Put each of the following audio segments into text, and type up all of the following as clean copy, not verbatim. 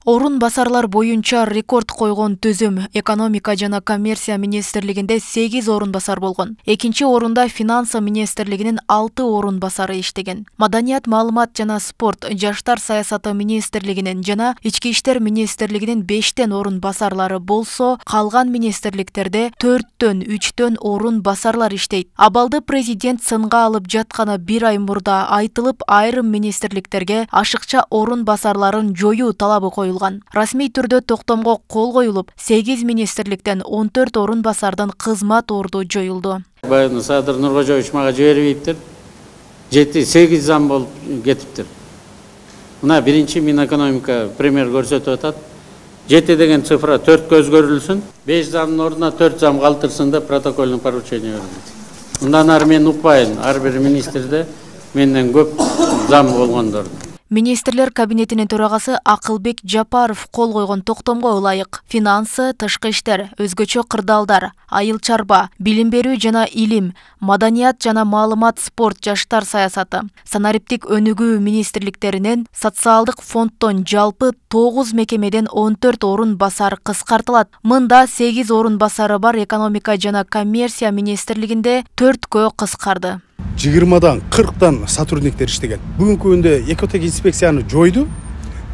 Орун басарлар боюнча рекорд койгон түзүм экономика жана коммерция министрлигинде 8 орун басар болгон. Экинчи орунда финансы министрлигинин 6 орун басары иштеген. Маданият, маалымат жана спорт, жаштар саясаты министрлигинин жана ички иштер министрлигинин 5 орун басарлары болсо, калган министрликтерде 4-3 орун басарлар иштейт. Абалды президент сынга алып жатканы бир ай мурда айтылып, айрым министрликтерге ашыкча орун басарларын жоюу талабы коюлган. Расмий түрдө токтомго кол коюлуп, 8 министрликтен 14 орун басардын кызмат орду жоюлду. Баягы Садыр Нуркожоевич мага жибербейиптир. 7-8 зам болуп кетиптир. Мына биринчи Минэкономика премьер көрсөтүп атат. 7 деген цифра 4 өзгөрүлсүн, 5 замдын ордуна 4 зам калтырсын деп протокольный поручение берилди. Мындан ары мен укпайм, ар бир министрде менден көп зам болгондор. Министрлер кабинетинин төрагасы Акылбек Жапаров кол койгон токтомго ылайык финансы, тышкы иштер, өзгөчө кырдаалдар, айыл чарба, билим берүү жана илим, маданият жана маалымат, спорт, жаштар саясаты, санариптик өнүгүү министрликтеринен социалдык фонддон жалпы 9 мекемеден 14 орун басар кыскартылат. Мында 8 орун басары бар экономика жана коммерция министрлигинде 4 кыскарды. 20-дан 40-тан сотрудниктер иштеген. Бүгүнкү күндө экотек инспекцияны жойду.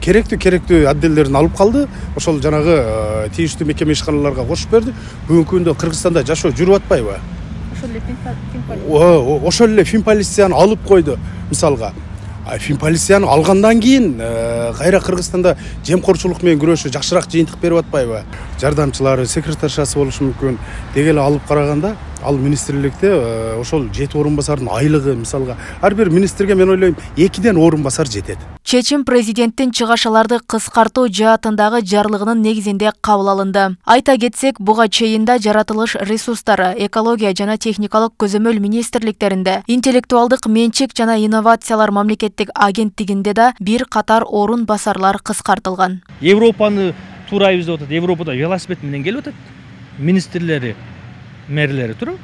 Керектүү отделдерин алып калды. Ошол жанагы тийиштүү мекеме ишканаларга кошуп берди. Бүгүнкү күндө Кыргызстанда жашоо жүрүп атпайбы? Ошол эле финполицияны алып койду мисалга. Финполицияны алгандан кийин кайра Кыргызстанда жемкорчулук менен күрөшүү жакшыраак жыйынтык берип атпайбы? Жардамчылары, секретаршасы болушу мүмкүн. Дегеле алып караганда ал министрликте ошол 7 орун басардын айлыгы мисалга ар бир министрге мен ойлойм 2 орун басар жетет. Чечим президенттин чыгашаларды кыскартуу жаатындагы жарлыгынын негизинде кабыл алынды. Айта кетсек, буга чейин да жаратылыш ресурстары, экология жана техникалык көзөмөл министрликтеринде, интеллектуалдык менчик жана инновациялар мамлекеттик агенттигинде да бир катар орун басарлар кыскартылган. Европаны туурайбыз деп атат. Европада велосипед менен келип атат. Министрлери, мэрлери туруп,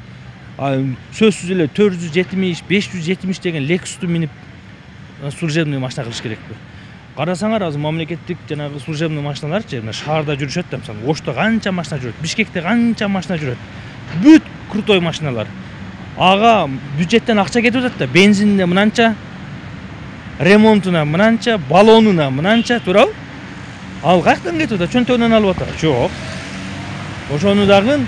сөзсүз эле 470-570 деген Lexus'ту минип служебный машина кылыш керекпи. Карасаңар, азыр мамлекеттик жанагы служебный машиналарчы, шаарда жүрүшөт да, мисалы, Ошто канча машина жүрөт, Бишкекте канча машина жүрөт. Бүт крутой машиналар. Ага бюджеттен акча кетип атат да, бензинине мынанча, ремонтуна мынанча, баллонуна мынанча, туурабы? Ал каяктан кетип атат? Чөнтөгүнөн алып атат? Жок. Ошону дагы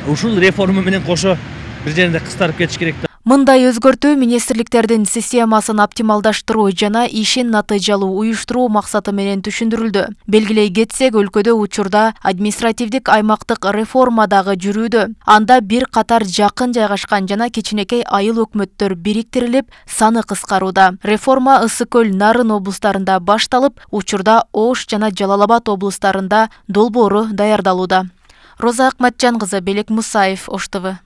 ушул реформа менен кошо бир жеринде кыстарып кетиш керек да. Мындай өзгөртүү министрликтердин системасын оптималдаштыруу жана ишин натыйжалуу уюштуруу максаты менен түшүндүрүлдү. Белгилей кетсек, өлкөдө учурда административдик аймактык реформа дагы жүрүүдө. Анда бир катар жакын жайгашкан жана кичинекей айыл өкмөттөр бириктирилип, саны кыскарууда. Реформа Ысык көл, Нарын облустарында башталып, учурда Ош жана Жалал Абад облустарында долбоору даярдалууда. Роза Акматжан кызы, Белек Мусаев, Ош ТВ.